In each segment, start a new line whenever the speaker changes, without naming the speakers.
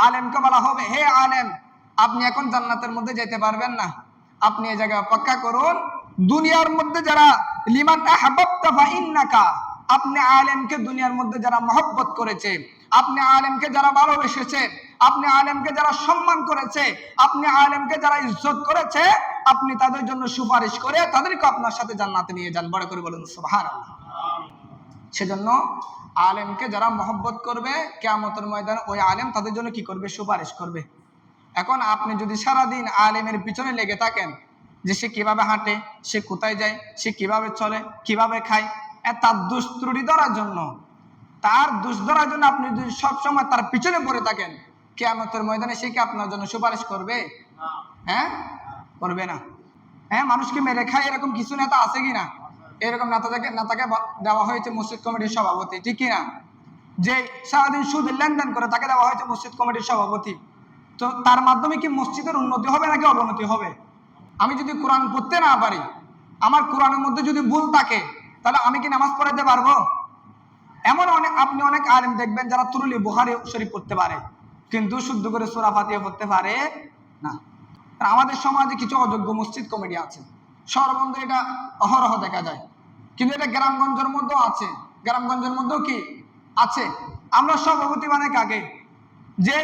আলেমকে বলা হবে, হে আলেম, আপনি এখন জান্নাতের মধ্যে যেতে পারবেন না, আপনি এই জায়গায় অপেক্ষা করুন। দুনিয়ার মধ্যে যারা লিমান আহাব্বাতা ফাইন্নাকা, আপনি আলেমকে দুনিয়ার মধ্যে যারা মহব্বত করেছে, আপনি আলেমকে যারা ভালোবেসেছে, আপনি আলেমকে যারা সম্মান করেছে, আপনি আলেমকে যারা ইজ্জত করেছে, আপনি তাদের জন্য সুপারিশ করে তাদেরকে আপনার সাথে জান্নাতে নিয়ে যান। বড় করে বলুন সুবহানাল্লাহ। সেজন্য আলেমকে যারা মহব্বত করবে, কিয়ামতের ময়দানে ওই আলেম তাদের জন্য কি করবে? সুপারিশ করবে। এখন আপনি যদি সারাদিন আলেমের পিছনে লেগে থাকেন, যে সে কিভাবে হাঁটে, সে কোথায় যায়, সে কিভাবে চলে, কিভাবে খায়, তার দোষ ত্রুটি ধরার জন্য, তার দোষ ধরার জন্য আপনি যদি সবসময় তার পিছনে পড়ে থাকেন, কিয়ামতের ময়দানে সে কি আপনার জন্য সুপারিশ করবে? হ্যাঁ, করবে না। হ্যাঁ, মানুষকে মেরে খায় এরকম কিছু নেতা আছে কিনা? এরকম নেতাকে দেওয়া হয়েছে মসজিদ কমিটির সভাপতি, ঠিক কিনা? যে সারাদিন সুদের লেনদেন করে তাকে দেওয়া হয়েছে মসজিদ কমিটির সভাপতি। তো তার মাধ্যমে কি মসজিদের উন্নতি হবে নাকি অবনতি হবে? আমি যদি কোরআন পড়তে না পারি, আমার কোরআনের মধ্যে যদি ভুল থাকে, তাহলে আমি কি নামাজ পড়াতে পারবো? এমন আপনি অনেক আলেম দেখবেন যারা তুরুলি বুখারী শরীফ পড়তে পারে, কিন্তু শুদ্ধ করে সূরা ফাতিহা পড়তে পারে না। আমাদের সমাজে কিছু অযোগ্য মসজিদ কমিটি আছে, শহরবন্দরে এটা অহরহ দেখা যায়, কিন্তু এটা গ্রামগঞ্জের মধ্যেও আছে। গ্রামগঞ্জের মধ্যেও কি আছে? আমরা সভাপতি মানে কাকে? যে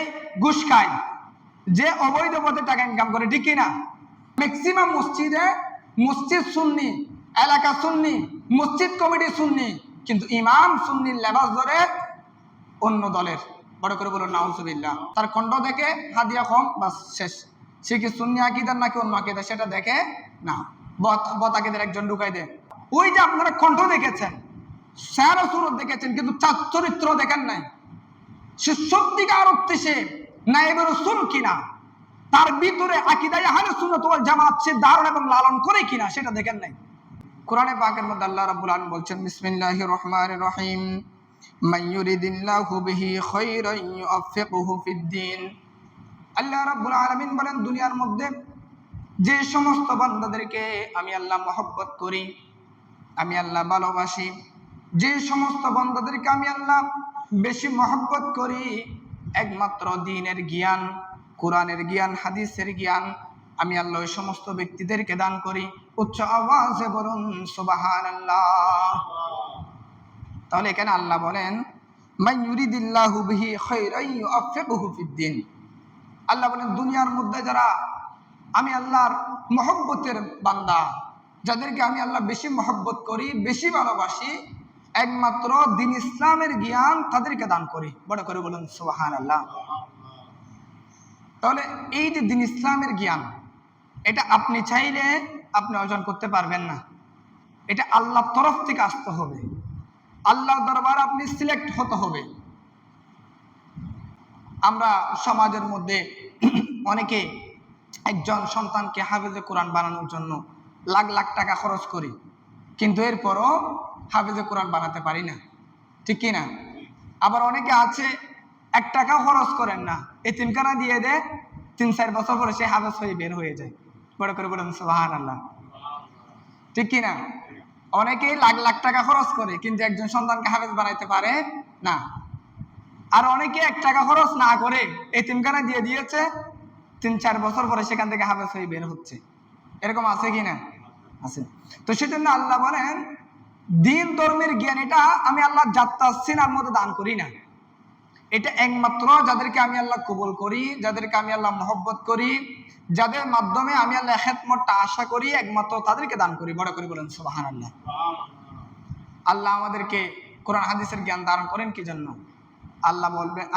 ঘুষ খায়, যে অবৈধ পথে টাকা ইনকাম করে, ঠিক কিনা? ম্যাক্সিমাম মসজিদে মসজিদ সুন্নি, এলাকা সুন্নি, মসজিদ কমিটি সুন্নি, কিন্তু ইমাম সুন্নির লেবাস ধরে অন্য দলের। বড় করে বলুন নাউজুবিল্লাহ। তার কণ্ঠ দেখে হাদিয়া কম, বাস শেষ। সে কি সুন্নি আকীদার নাকি অন্য আকীদা সেটা দেখে না, বত আকীদার একজন ঢুকাই দেয়। ওই যে আপনারা কণ্ঠ দেখেছেন, চেহারা সুরত দেখেছেন, কিন্তু তার চরিত্র দেখেন নাই। সে সত্যিকার অর্থে সে নায়েবে রাসূল কিনা, তার ভিতরে আকীদায়ে আহলে সুন্নাত ওয়াল জামাত সে ধারণ এবং লালন করে কিনা সেটা দেখেন নাই। কোরআনে পাকের মধ্যে আল্লাহ রাব্বুল আলামিন বলছেন, বিসমিল্লাহির রহমানির রহিম, মান ইউরিদিল্লাহু বিহি খায়রান ইউআফিকুহু ফিদ্দীন। আল্লাহ রাব্বুল আলামিন বলেন, দুনিয়ার মধ্যে যে সমস্ত বান্দাদেরকে আমি আল্লাহ মহব্বত করি, আমি আল্লাহ ভালোবাসি, যে সমস্ত বান্দাদেরকে আমি আল্লাহ বেশি মহব্বত করি, একমাত্র দ্বীনের জ্ঞান, কোরআনের জ্ঞান, হাদিসের জ্ঞান আমি আল্লাহ ওই সমস্ত ব্যক্তিদেরকে দান করি। উচ্চ আওয়াজে বলুন সুবহানাল্লাহ। তাহলে এখানে আল্লাহ বলেন, মান ইউরিদিল্লাহু বিহি খায়রান ইউআফিকুহু ফিদ্দীন। আল্লাহ বলেন, দুনিয়ার মধ্যে যারা আমি আল্লাহর মহব্বতের বান্দা, যাদেরকে আমি আল্লাহ বেশি মহব্বত করি, বেশি ভালোবাসি, একমাত্র দ্বীন ইসলামের জ্ঞান তাদেরকে দান করি। বড় করে বলুন সুবহানাল্লাহ। তাহলে এই যে দ্বীন ইসলামের জ্ঞান, এটা আপনি চাইলে আপনি অর্জন করতে পারবেন না। এটা আল্লাহর তরফ থেকে আসতে হবে, আল্লাহর দরবারে আপনি সিলেক্ট হতে হবে। আমরা সমাজের মধ্যে অনেকে একজন সন্তানকে হাফেজে কোরআন বানানোর জন্য লাখ লাখ টাকা খরচ করি, কিন্তু এরপরও হাফেজে কোরআন বানাতে পারি না, ঠিক কিনা? আবার অনেকে আছে 1 টাকা খরচ করেন না, এতিমখানা দিয়ে দেয়, 3-4 বছর পরে সে হাফেজ হয়ে বের হয়ে যায়। বড় করে বলুন সুবহানাল্লাহ, ঠিক কিনা? অনেকেই লাখ লাখ টাকা খরচ করে, কিন্তু একজন সন্তানকে হাফেজ বানাইতে পারে না। আর অনেকে 1 টাকা খরচ না করে এতিমখানা দিয়ে দিয়েছে, 3-4 বছর পরে সেখান থেকে হাফেজ হয়ে বের হচ্ছে। এরকম আছে কিনা? আছে। তো সেজন্য আল্লাহ বলেন, দ্বীন ধর্মের জ্ঞান এটা আমি আল্লাহ যাত্রা সিনার মধ্যে দান করি না। এটা একমাত্র যাদেরকে আমি আল্লাহ কবুল করি, যাদেরকে আমি আল্লাহ মহব্বত করি, যাদের মাধ্যমে আমি আল্লাহ খেদমতটা আশা করি, একমাত্র তাদেরকে দান করি। বড় করে বলেন সুবহানাল্লাহ। আল্লাহ আমাদেরকে কোরআন হাদিসের জ্ঞান দান করেন কি জন্য?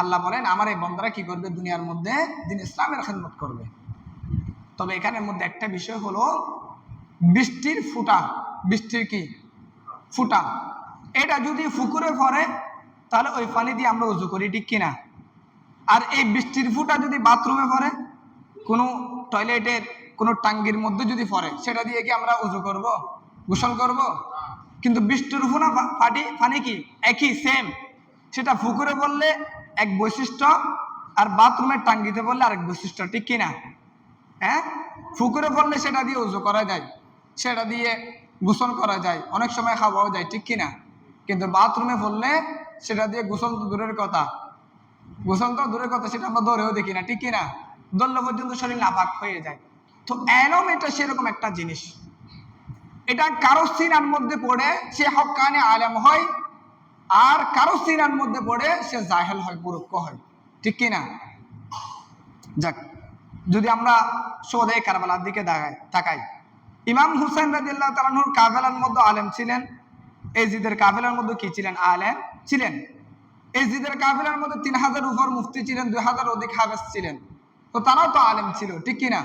আল্লাহ বলেন, আমার এই বান্দারা কি করবে? দুনিয়ার মধ্যে দ্বীন ইসলামের খেদমত করবে। তবে এখানের মধ্যে একটা বিষয় হলো, বৃষ্টির ফুটা, বৃষ্টির কি ফুটা, এটা যদি পুকুরে পড়ে তাহলে ওই পানি দিয়ে আমরা ওযু করি, ঠিক কিনা? আর এই বৃষ্টির ফুটা যদি বাথরুমে পড়ে, কোনো টয়লেটের কোনো টাঙ্গির মধ্যে যদি পড়ে, সেটা দিয়ে কি আমরা ওযু করব, গোসল করব? কিন্তু বৃষ্টির ফুটা পানি কি একই, সেম। সেটা পুকুরে পড়লে এক বৈশিষ্ট্য, আর বাথরুমের টাঙ্গিতে পড়লে আরেক বৈশিষ্ট্য, ঠিক কিনা? হ্যাঁ, পুকুরে পড়লে সেটা দিয়ে ওযু করা যায়, সেটা দিয়ে গোসল করা যায়, অনেক সময় খাওয়াও যায়, ঠিক কিনা? কিন্তু বাথরুমে পড়লে সেটা দিয়ে গোসল তো দূরের কথা, গোসল তো দূরের কথা, সেটা আমরা দৌড়েও দেখি না, ঠিক কিনা? দৌড়লে পর্যন্ত শরীর নাপাক হয়ে যায়। তো এলম এটা সেরকম একটা জিনিস, এটা কারো সিনার মধ্যে পড়ে সে হক্কানে আলেম হয়, আর কারো সিনার মধ্যে পড়ে সে জাহেল হয়, মূর্খ হয়, ঠিক কিনা? যাক, যদি আমরা সোদে কারবালার দিকে তাকাই, ইমাম হুসাইন রাদিয়াল্লাহু তাআলা আনহুর কাফেলার মধ্যে আলেম ছিলেন, এজিদের কাফেলার মধ্যে কি ছিলেন? আলেম ছিলেন। এজিদের কাফেলার মধ্যে 3000 উপর মুফতি ছিলেন, 2000 অধিক হাফেজ ছিলেন। তো তারাও তো আলেম ছিল, ঠিক কিনা?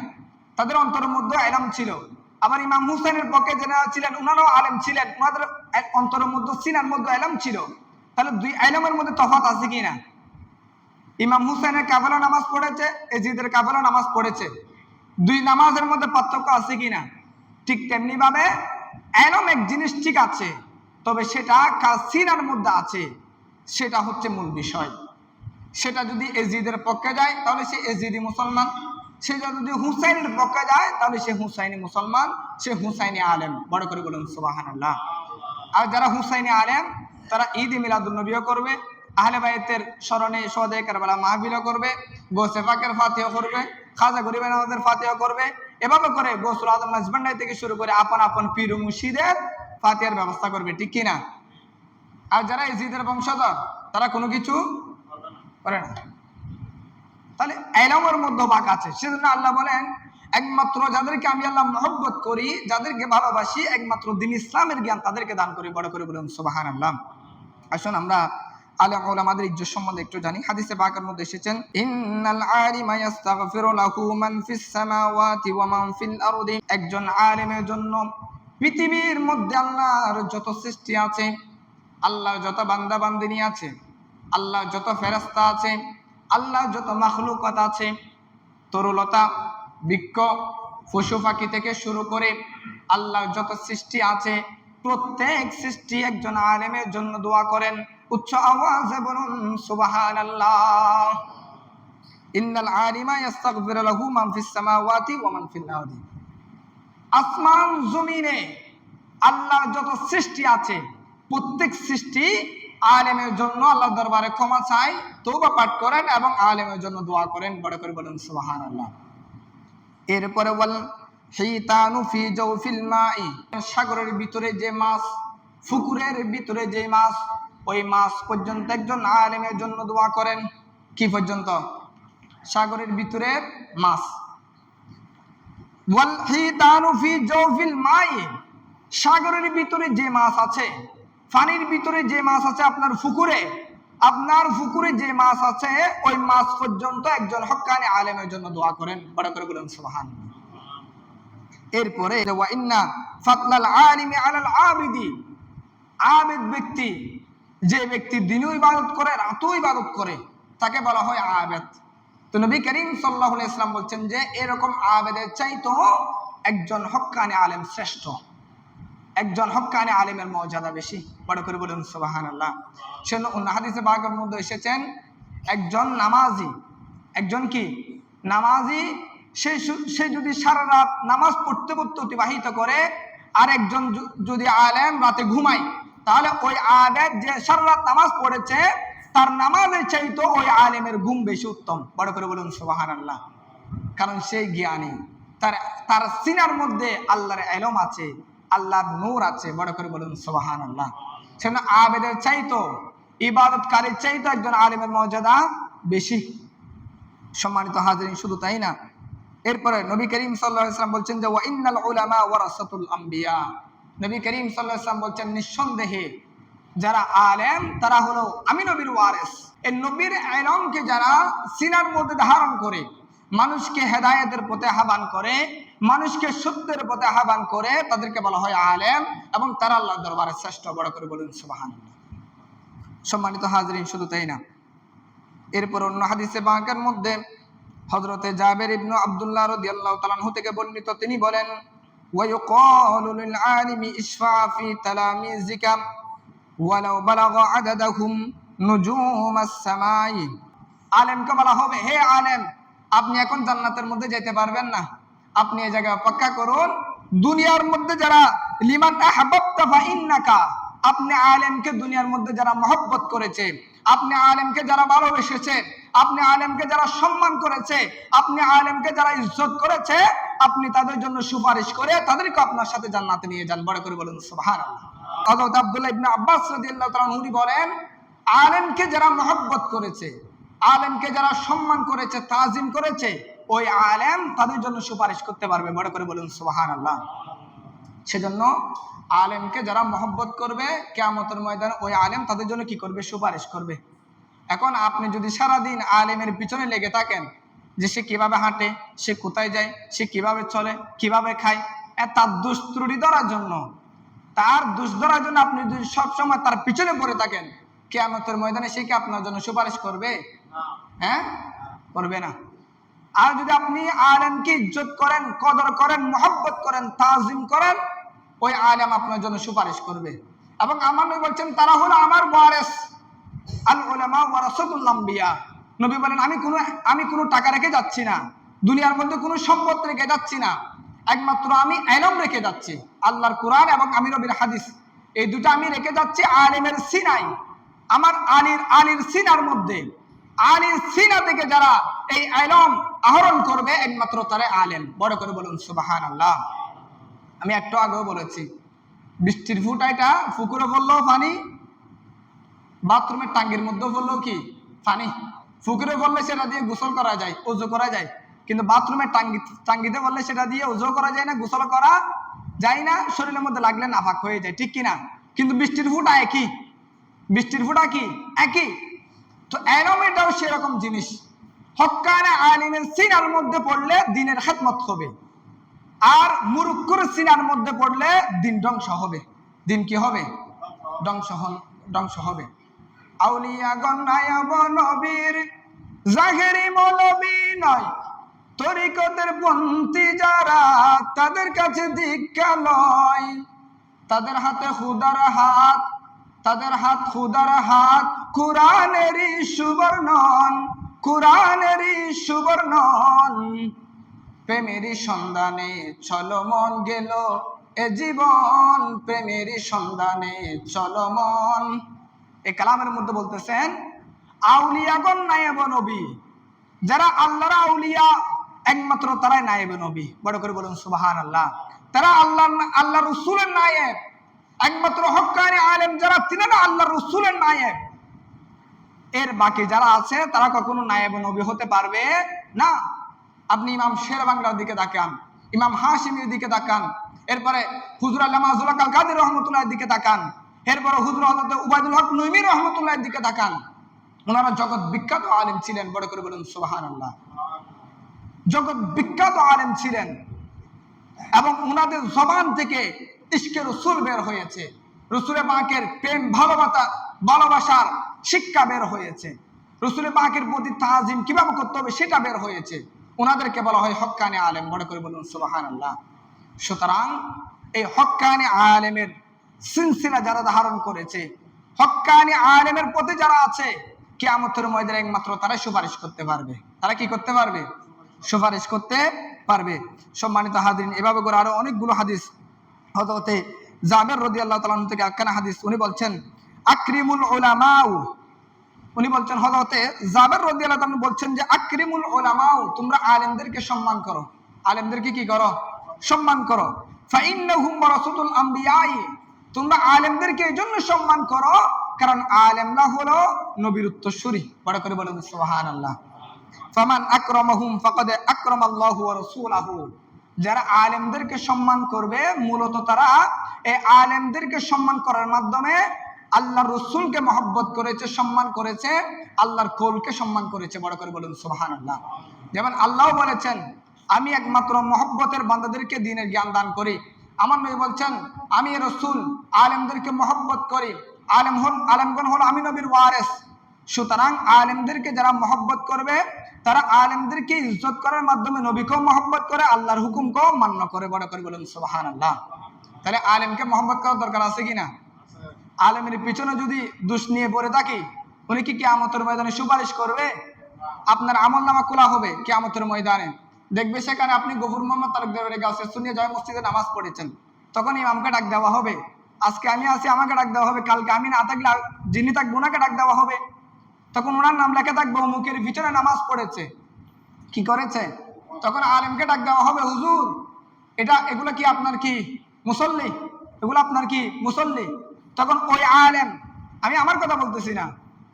তাদের অন্তরের মধ্যে ইলম ছিল। আবার ইমাম হুসাইনের পক্ষে যারা ছিলেন ওনারাও আলেম ছিলেন, ওনাদের অন্তরের মধ্যে সিনার মধ্যে ইলম ছিল। তাহলে দুই ইলমের মধ্যে তফাৎ আছে কিনা? ইমাম হুসাইনের কাফেলা নামাজ পড়েছে, এজিদের কাফেলা নামাজ পড়েছে, দুই নামাজের মধ্যে পার্থক্য আছে কিনা? ঠিক তেমনি ভাবে ইলম এক জিনিস ঠিক আছে, তবে সেটা কার সিনার মধ্যে আছে সেটা হচ্ছে মূল বিষয়। সেটা যদি এজিদের পক্ষে যায় তাহলে সে এজিদি মুসলমান, সে যদি হুসাইনের পক্ষে যায় তাহলে সে হুসাইনি মুসলমান, সে হুসাইনি আলেম। বড় করে বলুন সুবহানাল্লাহ। আর যারা হুসাইনি আলেম তারা ঈদ মিলাদুন নবীও করবে, আহলে বাইতের স্মরণে সোহাদায়ে কারবালা মাহফিলও করবে, গোসে পাকের ফাতিহা করবে, খাজা গরিব নওয়াজের ফাতিহা করবে। এভাবে করে গোসল আদম নাজবান্ডাই থেকে শুরু করে আপন আপন পীর ও মুর্শিদের ফাতিহার ব্যবস্থা করবে, ঠিক কিনা? আর যারা এজিদের বংশধর তারা কোনো কিছু করে না। তাহলে ইলমের মধ্যে ভাগ আছে। সেজন্য আল্লাহ বলেন একমাত্র যাদেরকে আমি আল্লাহ মহব্বত করি, যাদেরকে ভালোবাসি, একমাত্র দ্বীন ইসলামের জ্ঞান তাদেরকে দান করি। বড় করে বলুন সুবহানাল্লাহ। আসুন আমরা আলেম ওলামাদের ইজ্জত সম্বন্ধে একটু জানি। হাদিসে পাকের মধ্যে এসেছেন, ইন্নাল আলিমা ইস্তাগফিরু লাহু মান ফিস সামাওয়াতি ওয়া মান ফিল আরদি। একজন আলেমের জন্য পৃথিবীর মধ্যে আল্লাহর যত সৃষ্টি আছে, আল্লাহর যত বান্দা বান্দিনী আছে, আল্লাহর যত ফেরেশতা আছে, আল্লাহর যত মাখলুকাত আছে, তরুলতা বৃক্ষ পশু পাখি থেকে শুরু করে আল্লাহর যত সৃষ্টি আছে, প্রত্যেক সৃষ্টি একজন আলেমের জন্য দোয়া করেন। উচ্চ আওয়াজে বলুন সুবহানাল্লাহ। ইন্নাল আলিমা ইস্তাগফিরু লাহু মান ফিস সামাওয়াতি ওয়া মান ফিল আরদি। আসমান জমিনে আল্লাহর যত সৃষ্টি আছে, প্রত্যেক সৃষ্টি আলেমের জন্য আল্লাহর দরবারে ক্ষমা চায়, তওবা পাঠ করেন এবং আলেমের জন্য দোয়া করেন। বড় করে বলেন সুবহানাল্লাহ। এরপরে বলেন হিতানু ফি জাওফিল মাই। সাগরের ভিতরে যে মাছ, পুকুরের ভিতরে যে মাছ, ওই মাছ পর্যন্ত একজন আলেমের জন্য দোয়া করেন। কি পর্যন্ত? সাগরের ভিতরে মাছ। ওয়াল হিতানু ফি জাওফিল মাই, সাগরের ভিতরে যে মাছ আছে, পানির ভিতরে যে মাছ আছে, আপনার পুকুরে যে মাছ আছে, ওই মাছ পর্যন্ত একজন হক্কানি আলেমের জন্য দোয়া করেন। বড় করে বলেন সুবহানাল্লাহ। এরপরে ওয়া ইন্না ফাদলাল আলিমি আলাল আবিদি। আবিদ ব্যক্তি, যে ব্যক্তি দিনও ইবাদত করে রাতও ইবাদত করে, তাকে বলা হয় আবেদ। তো নবী করিম সাল্লাল্লাহু আলাইহি ওয়াসাল্লাম বলছেন যে এরকম আবেদের চাইতো একজন হক্কানি আলেম শ্রেষ্ঠ, একজন হক্কানি আলেমের মর্যাদা বেশি। বড় করে বলুন সুবহানাল্লাহ। সেজন্য অন্য হাদিসে পাকের মধ্যে এসেছেন একজন নামাজি, একজন কি নামাজি, সে যদি সারা রাত নামাজ পড়তে পড়তে অতিবাহিত করে, আর একজন যদি আলেম রাতে ঘুমায়, তাহলে ওই আবেদ যে সারা রাত নামাজ পড়েছে তার নামাজের চাইতো ওই আলেমের ঘুম বেশি উত্তম। বড় করে বলুন সুবহানাল্লাহ। কারণ সেই জ্ঞানী, তার সিনার মধ্যে আল্লাহর ইলম আছে, আল্লাহর নূর আছে। বড় করে বলুন সুবহানাল্লাহ। সেজন্য আবেদের চাইতো, ইবাদতকারীর চাইতো একজন আলেমের মর্যাদা বেশি। সম্মানিত হাজিরিন, শুধু তাই না, এরপরে নবী করিম সাল্লাল্লাহু আলাইহি ওয়াসাল্লাম বলছেন যে ওয়া ইন্নাল উলামা ওয়ারাসাতুল আম্বিয়া। নবী করিম সাল্লাল্লাহু আলাইহি ওয়াসাল্লাম বলছেন নিঃসন্দেহে যারা আলেম তারা হলো আমি নবীর ওয়ারিস। এই নবীর ইলমকে যারা সিনার মধ্যে ধারণ করে মানুষকে হেদায়েতের পথে আহ্বান করে, মানুষকে সত্যের পথে আহ্বান করে, তাদেরকে বলা হয় আলেম, এবং তারা আল্লাহর দরবারে শ্রেষ্ঠ। বড় করে বলুন সুবহানাল্লাহ। সম্মানিত হাজিরিন, শুধু তাই না, এরপর অন্য হাদিসে পাকের মধ্যে হযরতে জাবের ইবনে আব্দুল্লাহ রাদিয়াল্লাহু তাআলা আনহু থেকে বর্ণিত, তিনি বলেন ওয়া ইউকালু লিল আলিমি ইশফা ফি তালামিজিকা ওয়ালাউ বালাগা আদাদাহুম নুজুমাস সামাই। আলেমকে বলা হবে, হে আলেম, আপনি এখন জান্নাতের মধ্যে যেতে পারবেন না, আপনি এই জায়গায় অপেক্ষা করুন। দুনিয়ার মধ্যে যারা লিমান আহাব্বাতা ফা ইন্নাকা, আপনি আলেমকে দুনিয়ার মধ্যে যারা মহব্বত করেছে, আপনি আলেমকে যারা ভালোবেসেছে, আপনি আলেমকে যারা সম্মান করেছে, আপনি আলেমকে যারা ইজ্জত করেছে, আপনি তাদের জন্য সুপারিশ করে তাদেরকে আপনার সাথে জান্নাতে নিয়ে যান। বড় করে বলুন সুবহানাল্লাহ। হযরত আব্দুল্লাহ ইবনে আব্বাস রাদিয়াল্লাহু তাআলা উনি বলেন, আলেমকে যারা মহব্বত করেছে, আলেমকে যারা সম্মান করেছে, তাজিম করেছে, ওই আলেম তাদের জন্য সুপারিশ করতে পারবে। বড় করে বলুন সুবহানাল্লাহ। সেজন্য আলেমকে যারা মহব্বত করবে, কিয়ামতের ময়দানে ওই আলেম তাদের জন্য কি করবে? সুপারিশ করবে। এখন আপনি যদি সারাদিন আলেমের পিছনে লেগে থাকেন, যে সে কিভাবে হাঁটে, সে কোথায় যায়, সে কিভাবে চলে, কিভাবে খায়, তার দোষ ত্রুটি ধরার জন্য, তার দোষ ধরার জন্য আপনি যদি সবসময় তার পিছনে পড়ে থাকেন, কিয়ামতের ময়দানে সে কি আপনার জন্য সুপারিশ করবে? হ্যাঁ, করবে না। আর যদি আপনি আলেমকে ইজ্জত করেন, কদর করেন, মহব্বত করেন, তাজিম করেন, ওই আলেম আপনার জন্য সুপারিশ করবে। এবং আমার নবী বলছেন, তারা হলো আমার ওয়ারিস, আল উলামা ওয়ারাসাতুল আম্বিয়া। নবী বলেন, আমি কোনো টাকা রেখে যাচ্ছি না, দুনিয়ার মধ্যে কোনো সম্পদ রেখে যাচ্ছি না, একমাত্র আমি ইলম রেখে যাচ্ছি। আল্লাহর কোরআন এবং আমি নবীর হাদিস, এই দুটো আমি রেখে যাচ্ছি আলেমের সিনাই, আমার আলীর সিনার মধ্যে। আলীর সিনা থেকে যারা এই ইলম আহরণ করবে, একমাত্র তারা আলেম। বড় করে বলুন সুবহানাল্লাহ। আমি একটু আগেও বলেছি, বৃষ্টির ফুটাইটা পুকুরে পড়লো পানি, বাথরুমের টাঙ্গির মধ্যে পড়লো কি পানি। পুকুরে পড়লে সেটা দিয়ে গোসল করা যায়, ওযু করা যায়, কিন্তু বাথরুমের টাঙ্গিতে পড়লে সেটা দিয়ে ওযু করা যায় না, গোসল করা যায় না, শরীরের মধ্যে লাগলে নাপাক হয়ে যায়, ঠিক কিনা? কিন্তু বৃষ্টির ফুটা একই, বৃষ্টির ফুটা কি একই। তো ইলম এটাও সেরকম জিনিস। হক্কানে আলিমের সিনার মধ্যে পড়লে দিনের খেদমত হবে, আর মুরুক্কুর সিনার মধ্যে পড়লে দিন ধ্বংস হবে। দিন কি হবে? ধ্বংস হবে। আউলিয়াগণ নায়েব নবীর জাহেরি মৌলবী নয়, তরিকতের পন্থী যারা, তাদের কাছে দীক্ষা লয়। তাদের হাতে খুদার হাত, তাদের হাত খুদার হাত, কুরআনেরই সুবর্ণন, কুরআনেরই সুবর্ণন। প্রেমেরই সন্ধানে চলো মন গেল এ জীবন, প্রেমেরই সন্ধানে চলো মন। এই কালামের মধ্যে বলতেছেন, আউলিয়াগণ নায়েব নবী, যারা আল্লাহর আউলিয়া একমাত্র তারাই নায়েব নবী। বড় করে বলুন সুবহানাল্লাহ। তারা আল্লাহ রাসূলের নায়েব, একমাত্র হক্কানি আলেম যারা, তিনারা আল্লাহ রাসূলের নায়েব। এর বাকি যারা আছে তারা কখনো নায়েব নবী হতে পারবে না। আপনি ইমাম শের বাংলার দিকে তাকান, ইমাম হাশিমির দিকে তাকান, এরপরে হুজুর আল্লামা জুলফিকার আল কাদের রহমাতুল্লাহর দিকে তাকান, এরপরে হুজুর হযরত উবাইদুল হক নঈমী রহমাতুল্লাহর দিকে তাকান। ওনারা জগৎ বিখ্যাত আলেম ছিলেন। বড় করে বলুন সুবহানাল্লাহ। জগৎ বিখ্যাত আলেম ছিলেন, এবং ওনাদের জবান থেকে ইশকে রাসূল বের হয়েছে, রাসূলের পাকের প্রেম ভালোবাসার শিক্ষা বের হয়েছে, রাসূলের পাকের প্রতি তাজিম কিভাবে করতে হবে সেটা বের হয়েছে। ওনাদেরকে বলা হয় হক্কানি আলেম। বড় করে বলুন সুবহানাল্লাহ। সুতরাং এই হক্কানি আলেমের সিলসিলা যারা ধারণ করেছে, হক্কানি আলেমের প্রতি যারা আছে, কিয়ামতের ময়দানে একমাত্র তারাই সুপারিশ করতে পারবে। তারা কি করতে পারবে? সুপারিশ করতে পারবে। সম্মানিত হাজিরিন, এভাবে করে আরো অনেকগুলো হাদিস হযরতে জাবের রাদিয়াল্লাহু তাআলা থেকে আখ্যান হাদিস। উনি বলছেন, আকরিমুল উলামাউ, উনি বলছেন, হযরতে জাবের রাদিয়াল্লাহু তাআলা বলছেন যে, আকরিমুল উলামাউ, তোমরা আলেমদেরকে সম্মান করো। আলেমদেরকে কি করো? সম্মান করো। ফাইন্নাহুম ওয়ারাসাতুল আম্বিয়াই, তোমরা আলেমদেরকে এইজন্য সম্মান করো কারণ আলেমরা হলো নবীর উত্তরসূরি। বড় করে বলুন সুবহানাল্লাহ। ফামান আকরামাহুম ফাকাদ আকরামাল্লাহু ওয়া রাসূলুহু, যারা আলেমদেরকে সম্মান করবে, মূলত তারা এই আলেমদেরকে সম্মান করার মাধ্যমে আল্লাহর রাসূলকে মহব্বত করেছে, সম্মান করেছে, আল্লাহর কওলকে সম্মান করেছে। বড় করে বলুন সুবহানাল্লাহ। যেমন আল্লাহ বলেছেন, আমি একমাত্র মহব্বতের বান্দাদেরকে দ্বীনের জ্ঞান দান করি। আমার নবী বলছেন, আমি রাসূল আলেমদেরকে মহব্বত করি। আলেমগণ হলো আমি নবীর ওয়ারিস। সুতরাং আলেমদেরকে যারা মহব্বত করবে, তারা আলেমদেরকে ইজ্জত করার মাধ্যমে নবীকেও মহব্বত করে, আল্লাহর হুকুমকেও মান্য করে। বড় করে বলুন সুবহানাল্লাহ। তাহলে আলেমকে মহব্বত করার দরকার আছে কিনা? আলেমের পিছনে যদি দোষ নিয়ে পড়ে থাকি, উনি কি কিয়ামতের ময়দানে সুপারিশ করবে? আপনার আমলনামা খোলা হবে কিয়ামতের ময়দানে, দেখবে সেখানে আপনি গফুর মোহাম্মদ তালুকদারের গাছে সুন্নিয়া জামে মসজিদে নামাজ পড়েছেন, তখন ইমামকে ডাক দেওয়া হবে। আজকে আমি আছি, আমাকে ডাক দেওয়া হবে। কালকে আমি না থাকলে যিনি থাকবে ওনাকে ডাক দেওয়া হবে। তখন ওনার নাম লেখা থাকবে অমুকের পিছনে নামাজ পড়েছে, কি করেছে। তখন আলেমকে ডাক দেওয়া হবে, হুজুর এগুলো কি আপনার কি মুসল্লি, এগুলো আপনার কি মুসল্লি। তখন ওই আলেম, আমি আমার কথা বলতেছি না,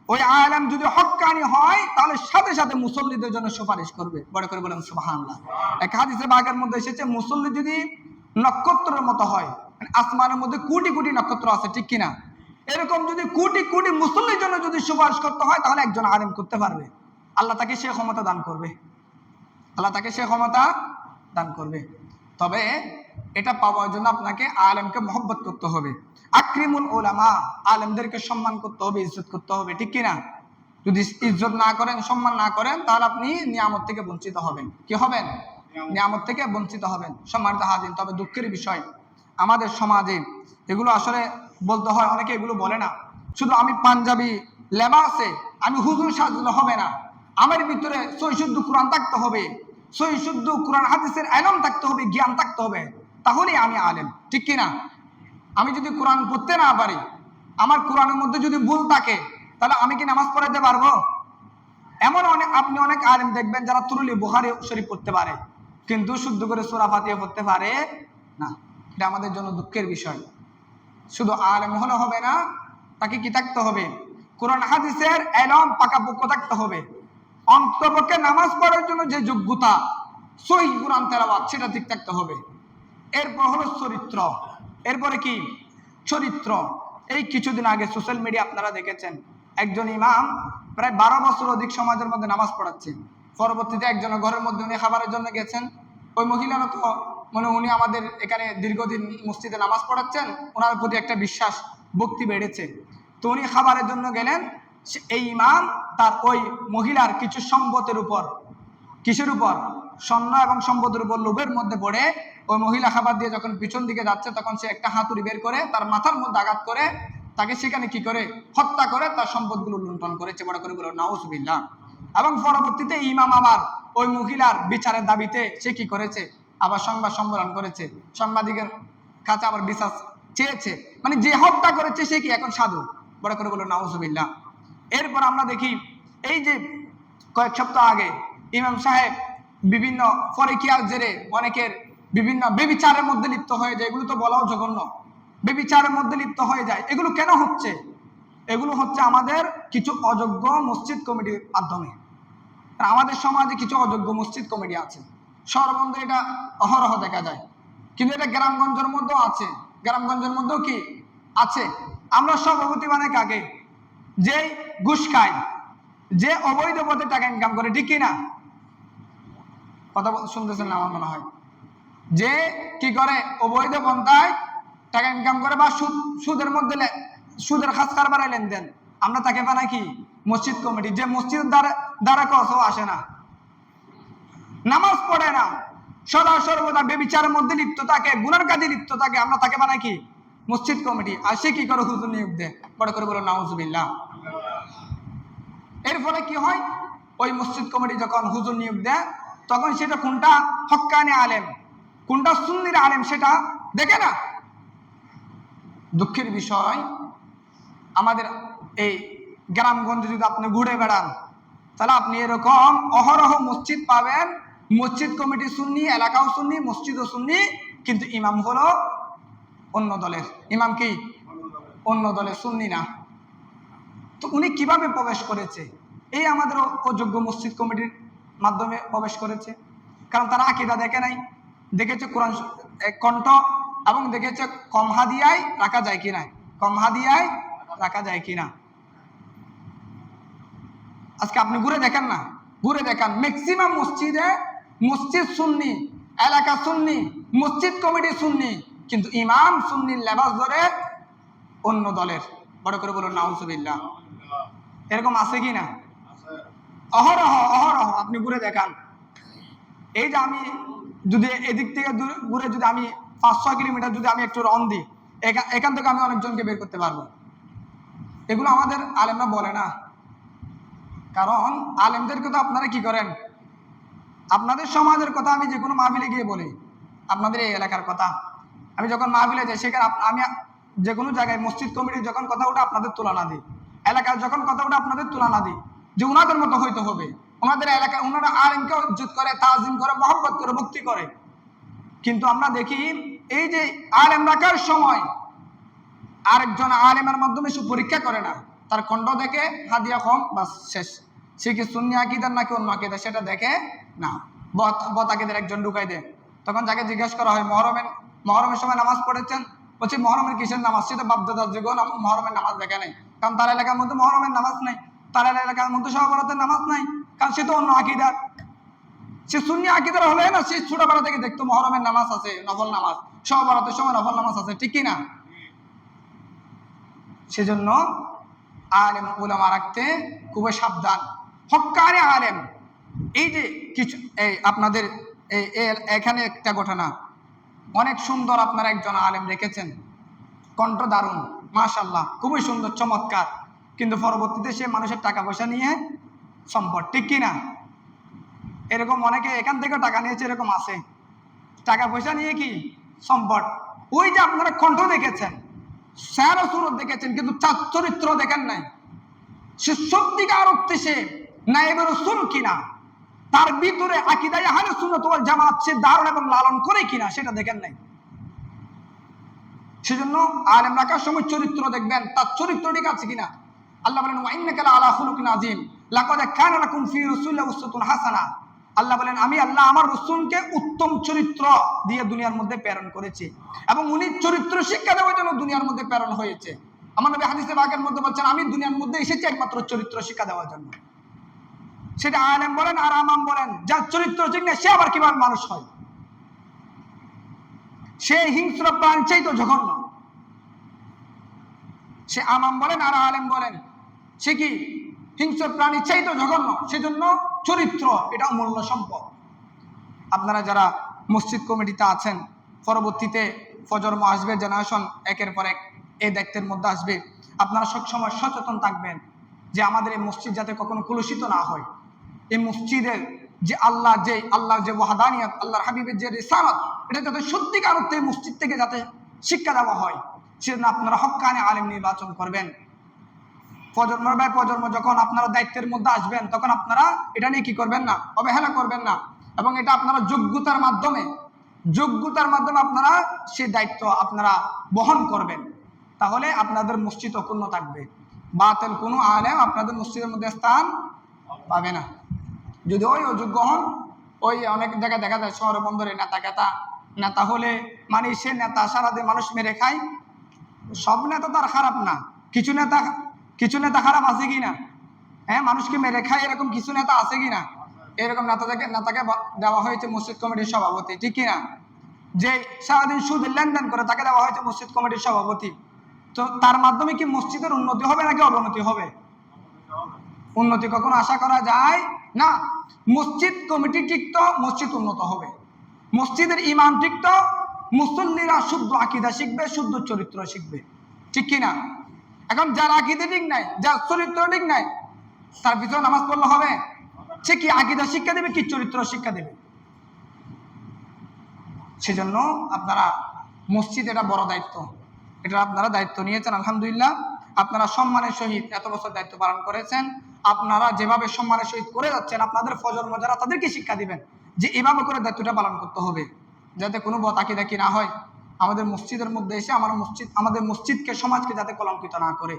ওই আলেম যদি হক্কানি হয় তাহলে সাথে সাথে মুসল্লিদের জন্য সুপারিশ করবে। বড় করে বলেন সুবহানাল্লাহ। এক হাদিসে বাগের মধ্যে এসেছে, মুসল্লি যদি নক্ষত্রের মতো হয়, মানে আসমানের মধ্যে কোটি কোটি নক্ষত্র আছে, ঠিক কিনা, এরকম যদি কোটি কোটি মুসল্লির জন্য যদি সুপারিশ করতে হয় তাহলে একজন আলেম করতে পারবে। আল্লাহ তাকে সে ক্ষমতা দান করবে, আল্লাহ তাকে সে ক্ষমতা দান করবে। তবে এটা পাওয়ার জন্য আপনাকে আলেমকে মহব্বত করতে হবে। আকরিমুল উলামা, আলেমদেরকে সম্মান করতে হবে, ইজ্জত করতে হবে, ঠিক কিনা। যদি ইজ্জত না করেন, সম্মান না করেন, তাহলে আপনি নিয়ামত থেকে বঞ্চিত হবেন। কি হবেন? নিয়ামত থেকে বঞ্চিত হবেন। সম্মানিত হাজির, তবে দুঃখের বিষয় আমাদের সমাজে এগুলো আসলে বলতে হয়, অনেকে এগুলো বলে না। শুধু আমি পাঞ্জাবি লেবাসে আমি হুজুর সাজলে হবে না, আমার ভিতরে সহিশুদ্ধ কোরআন থাকতে হবে, সহিশুদ্ধ কোরআন হাদিসের ইলম থাকতে হবে, জ্ঞান থাকতে হবে, তাহলেই আমি আলেম, ঠিক কিনা। আমি যদি কোরআন পড়তে না পারি, আমার কোরআনের মধ্যে যদি ভুল থাকে, তাহলে আমি কি নামাজ পড়াতে পারবো? এমন আপনি অনেক আলেম দেখবেন যারা তুরুলি বুখারী শরীফ পড়তে পারে, কিন্তু শুদ্ধ করে সূরা ফাতিহা পড়তে পারে না। এটা আমাদের জন্য দুঃখের বিষয়। শুধু আলেম হলে হবে না, তাকে কি থাকতে হবে? কোরআন হাদিসের ইলম পাকাপোক্ত থাকতে হবে। অন্তপক্ষে নামাজ পড়ার জন্য যে যোগ্যতা, সহিহ কোরআন তেলাওয়াত, সেটা ঠিক থাকতে হবে। এরপর হলো চরিত্র। এরপরে কি? চরিত্র। এই কিছুদিন আগে সোশ্যাল মিডিয়া আপনারা দেখেছেন, একজন ইমাম প্রায় 12 বছর অধিক সমাজের মধ্যে নামাজ পড়াচ্ছেন। পরবর্তীতে একজনের ঘরের মধ্যে উনি খাবারের জন্য গেছেন। ওই মহিলারা তো মানে উনি আমাদের এখানে দীর্ঘদিন মসজিদে নামাজ পড়াচ্ছেন, ওনার প্রতি একটা বিশ্বাস ভক্তি বেড়েছে। তো উনি খাবারের জন্য গেলেন। এই ইমাম তার ওই মহিলার কিছু সম্পদের উপর, কিসের উপর? স্বর্ণ এবং সম্পদের উপর লোভের মধ্যে পড়ে ওই মহিলা খাবার দিয়ে যখন পিছন দিকে যাচ্ছে, তখন সে একটা হাতুড়ি বের করে তার মাথার মধ্যে আঘাত করে তাকে সেখানে কি করে হত্যা করে তার সম্পদগুলো লুণ্ঠন করেছে। বড় করে বলো নাউজুবিল্লাহ। এবং পরবর্তীতে ইমাম আবার ওই মহিলার বিচারের দাবিতে সে কি করেছে? আবার সংবাদ সম্মেলন করেছে, সাংবাদিকের কাছে আবার বিচার চেয়েছে। মানে যে হত্যা করেছে সে কি এখন সাধু? বড় করে বলো নাউজুবিল্লাহ। এরপর আমরা দেখি, এই যে কয়েক সপ্তাহ আগে ইমাম সাহেব বিভিন্ন ফরিকিয়ার জেরে অনেকের বিভিন্ন বেবিচারের মধ্যে লিপ্ত হয়ে যায়। এগুলো তো বলাও জঘন্য, বেবিচারের মধ্যে লিপ্ত হয়ে যায়। এগুলো কেন হচ্ছে? এগুলো হচ্ছে আমাদের কিছু অযোগ্য মসজিদ কমিটির মাধ্যমে। আমাদের সমাজে কিছু অযোগ্য মসজিদ কমিটি আছে, শহরবন্দে এটা অহরহ দেখা যায়, কিন্তু এটা গ্রামগঞ্জের মধ্যেও আছে। গ্রামগঞ্জের মধ্যেও কি আছে? আমরা সভাপতি মানে কাকে? যে ঘুষ খায়, যে অবৈধ পথে টাকা ইনকাম করে, ঠিক কিনা? কথা শুনতেছেন না আমার মনে হয়। যে কি করে? অবৈধ পন্থায় টাকা ইনকাম করে, বা সুদের মধ্যে সুদের খাস কারবারে লেনদেন, আমরা তাকে বানাই কি? মসজিদ কমিটি। যে মসজিদের দ্বারা কসও আসে না, নামাজ পড়ে না, সদা সর্বদা বেবিচারের মধ্যে লিপ্ত থাকে, গুনার কাজে লিপ্ত থাকে, আমরা তাকে বানাই কি? মসজিদ কমিটি। আর সে কি করে? হুজুর নিয়োগ দেয়। বড় করে বলো নাউজুবিল্লাহ। এর ফলে কি হয়? ওই মসজিদ কমিটি যখন হুজুর নিয়োগ দেয়, তখন সেটা কোনটা হক্কানি আলেম, কোনটা সুন্নির আলেম সেটা দেখে না। দুঃখের বিষয়, আমাদের এই গ্রামগঞ্জে যদি আপনি ঘুরে বেড়ান, তাহলে আপনি এরকম অহরহ মসজিদ পাবেন, মসজিদ কমিটি সুন্নি, এলাকাও সুন্নি, মসজিদও সুন্নি, কিন্তু ইমাম হলো অন্য দলের। ইমাম কি? অন্য দলের, সুন্নি না। তো উনি কিভাবে প্রবেশ করেছে? এই আমাদের অযোগ্য মসজিদ কমিটির মাধ্যমে প্রবেশ করেছে। কারণ তারা আকীদা দেখে নাই, দেখেছে কোরআন কণ্ঠ, এবং দেখেছে কম হাদিয়ায় রাখা যায় কিনা, কম হাদিয়ায় রাখা যায় কিনা। আজকে আপনি ঘুরে দেখেন না, ঘুরে দেখান, ম্যাক্সিমাম মসজিদে মসজিদ সুন্নি, এলাকা সুন্নি, মসজিদ কমিটি সুন্নি, কিন্তু ইমাম সুন্নির লেবাস ধরে অন্য দলের। বড় করে বলুন নাউজুবিল্লাহ। এরকম আছে কি না? অহরহ অহরহ আপনি ঘুরে দেখান। এই যে আমি যদি এদিক থেকে ঘুরে যদি আমি 5-6 কিলোমিটার যদি আমি একটু রন দিই, এখান থেকে আমি অনেকজনকে বের করতে পারবো। এগুলো আমাদের আলেমরা বলে না। কারণ আলেমদেরকে তো আপনারা কি করেন? আপনাদের সমাজের কথা আমি যে কোনো মাহফিলে গিয়ে বলি, আপনাদের এই এলাকার কথা আমি যখন মাহফিলে যাই, সেখানে আমি যে কোনো জায়গায় মসজিদ কমিটির যখন কথা ওঠে আপনাদের তুলনা দিই, এলাকার যখন কথা ওঠে আপনাদের তুলনা দিই। যে ওনাদের মতো হইতে হবে, ওনাদের এলাকায় ওনারা আলেমকে ইজ্জত করে, তাজিম করে, মহব্বত করে, ভক্তি করে। কিন্তু আমরা দেখি এই যে আলেম রাখার সময় আরেকজন আলেমের মাধ্যমে সে পরীক্ষা করে না, তার কণ্ঠ দেখে হাদিয়া কম বাস শেষ, সে কি সুন্নি আকীদার নাকি অন্য আকীদা সেটা দেখে না, বদ আকীদার একজন ঢুকাই দেয়। তখন যাকে জিজ্ঞেস করা হয় মহরমের সময় নামাজ পড়েছেন, বলছি মহরমের কিসের নামাজ, সে তো বাপদাদার যুগ মহরমের নামাজ দেখে নাই, কারণ তার এলাকার মধ্যে মহরমের নামাজ নাই, তার এলাকার মধ্যে সহবরাতের নামাজ নাই, কারণ সে তো অন্য আকীদার। সে সুন্নি আকীদার হলে না, সে ছোটবেলা থেকে দেখতো মহরমের নামাজ আছে, নফল নামাজ, সহবরাতের সময় নফল নামাজ আছে, ঠিক কিনা? সেজন্য আলেম উলামা রাখতে খুবই সাবধান, হক্কানি আলেম। এই যে কিছু আপনাদের এখানে একটা ঘটনা অনেক সুন্দর, আপনারা একজন আলেম রেখেছেন, কণ্ঠ দারুণ, মাশাআল্লাহ, খুবই সুন্দর, চমৎকার, কিন্তু পরবর্তীতে সে মানুষের টাকা পয়সা নিয়ে সম্পদ, ঠিক কিনা? এরকম অনেকে এখান থেকে টাকা নিয়েছে, এরকম আছে, টাকা পয়সা নিয়ে কি সম্পদ। ওই যে আপনারা কণ্ঠ দেখেছেন, স্যার সুরত দেখেছেন, কিন্তু তার চরিত্র দেখেন নাই, সে সত্যিকার অর্থে সে নায়েবে রাসূল কিনা, তার ভিতরে আকীদায়ে আহলে সুন্নাত ওয়াল জামাত সে ধারণ এবং লালন করে কিনা সেটা দেখেন নাই। সেজন্য আলেম রাখার সময় চরিত্র দেখবেন, তার চরিত্র ঠিক আছে কিনা। আল্লাহ বলেন ওয়া ইন্নাকা লাআলা খুলুকিন আযীম, লাকাদ কানা লাকুম ফি রাসূলিল্লাহি উসওয়াতুন হাসানাহ। আল্লাহ বলেন আমি আল্লাহ আমার রাসূলকে উত্তম চরিত্র দিয়ে দুনিয়ার মধ্যে প্রেরণ করেছি, এবং উনি চরিত্র শিক্ষা দেওয়ার জন্য দুনিয়ার মধ্যে প্রেরণ হয়েছে। আমার নবী হাদিসে পাকের মধ্যে বলছেন আমি দুনিয়ার মধ্যে এসেছি একমাত্র চরিত্র শিক্ষা দেওয়ার জন্য। সেটা আলেম বলেন আর আমাম বলেন, যার চরিত্র ঠিক না সে আবার কিভাবে মানুষ হয়? সে হিংস্র প্রাণী চাইতো জঘন্য। সে আমাম বলেন আর আলেম বলেন, সে কি হিংস্র প্রাণী চাইতো জঘন্য। সেজন্য চরিত্র এটা অমূল্য সম্পদ। আপনারা যারা মসজিদ কমিটিতে আছেন, পরবর্তীতে ফজর আসবে, জেনারেশন একের পর এক এই দায়িত্বের মধ্যে আসবে, আপনারা সবসময় সচেতন থাকবেন যে আমাদের এই মসজিদ যাতে কখনো কলুষিত না হয়। এই মসজিদের যে আল্লাহর যে ওয়াহদানিয়ত, আল্লাহর হাবিবের যে রিসালাত, এটা যাতে সত্যিকার অর্থে মসজিদ থেকে যাতে শিক্ষা দেওয়া হয়, সেজন্য আপনারা হক্কানি আলেম নির্বাচন করবেন। প্রজন্ম বাই প্রজন্ম যখন আপনারা দায়িত্বের মধ্যে আসবেন, তখন আপনারা এটা নিয়ে কি করবেন না, অবহেলা করবেন না, এবং এটা আপনারা যোগ্যতার মাধ্যমে আপনারা সেই দায়িত্ব আপনারা বহন করবেন। তাহলে আপনাদের মসজিদ অক্ষুণ্ণ থাকবে, বাতিল কোনো আলেম আপনাদের মসজিদের মধ্যে স্থান পাবে না। যদি ওই অযোগ্য হন, ওই অনেক জায়গায় দেখা যায় শহরে বন্দরে নেতা হলে মানে সে নেতা সারাদিন মানুষ মেরে খায়। সব নেতা তো আর খারাপ না, কিছু নেতা খারাপ আছে কি না? হ্যাঁ, মানুষকে মেরে খায় এরকম কিছু নেতা আছে কি না? এরকম নেতাকে দেওয়া হয়েছে মসজিদ কমিটির সভাপতি, ঠিক কিনা? যে সারাদিন সুদের লেনদেন করে তাকে দেওয়া হয়েছে মসজিদ কমিটির সভাপতি। তো তার মাধ্যমে কি মসজিদের উন্নতি হবে নাকি অবনতি হবে? উন্নতি কখনো আশা করা যায় না। মসজিদ কমিটি ঠিকতো মসজিদ উন্নত হবে, মসজিদের ইমাম ঠিকতো মুসল্লিরা শুদ্ধ আকীদা শিখবে, শুদ্ধ চরিত্র শিখবে, ঠিক কিনা? এখন যার আকীদা ঠিক নাই, যার চরিত্র ঠিক নাই, তার পিছনে নামাজ পড়লে হবে? সে কি আকীদা শিক্ষা দেবে, কি চরিত্র শিক্ষা দেবে? সেজন্য আপনারা মসজিদ এটা বড় দায়িত্ব, এটা আপনারা দায়িত্ব নিয়েছেন, আলহামদুলিল্লাহ। আপনারা সম্মানের সহিত এত বছর দায়িত্ব পালন করেছেন। আপনারা যেভাবে সম্মানের সহিত করে যাচ্ছেন, আপনাদের প্রজন্ম যারা তাদেরকে শিক্ষা দিবেন যে এভাবে করে দায়িত্বটা পালন করতে হবে, যাতে কোনো বতাকিদাকি না হয়, আমাদের মসজিদের মধ্যে এসে আমাদের মসজিদকে সমাজকে যাতে কলঙ্কিত না করে,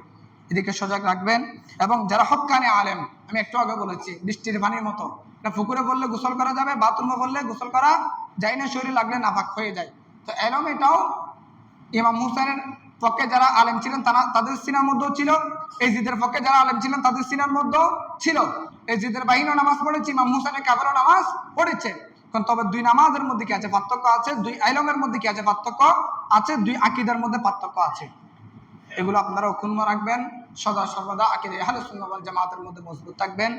এদিকে সজাগ রাখবেন। এবং যারা হক্কানি আলেম, আমি একটু আগে বলেছি বৃষ্টির পানির মতো, এটা পুকুরে বললে গোসল করা যাবে, বাথরুমে বললে গোসল করা যায় না, শরীর লাগলে নাপাক হয়ে যায়। তো এলম এটাও ইমাম হুসাইনের পক্ষে যারা আলেম ছিলেন তাদের সিনার মধ্যেও ছিল, এজিদের পক্ষে যারা আলেম ছিলেন তাদের সিনার মধ্যেও ছিল। এজিদের বাহিনীও নামাজ পড়েছে, ইমাম হুসাইনের কাফেরও নামাজ পড়েছে। তবে দুই নামাজের মধ্যে কি আছে পার্থক্য আছে, দুই আইলমের মধ্যে কি আছে পার্থক্য আছে, দুই আকীদার মধ্যে পার্থক্য আছে। এগুলো আপনারা অক্ষুণ্ণ রাখবেন, সদা সর্বদা আকীদা আহলে সুন্নাহ ওয়াল জামাতের মধ্যে মজবুত থাকবেন।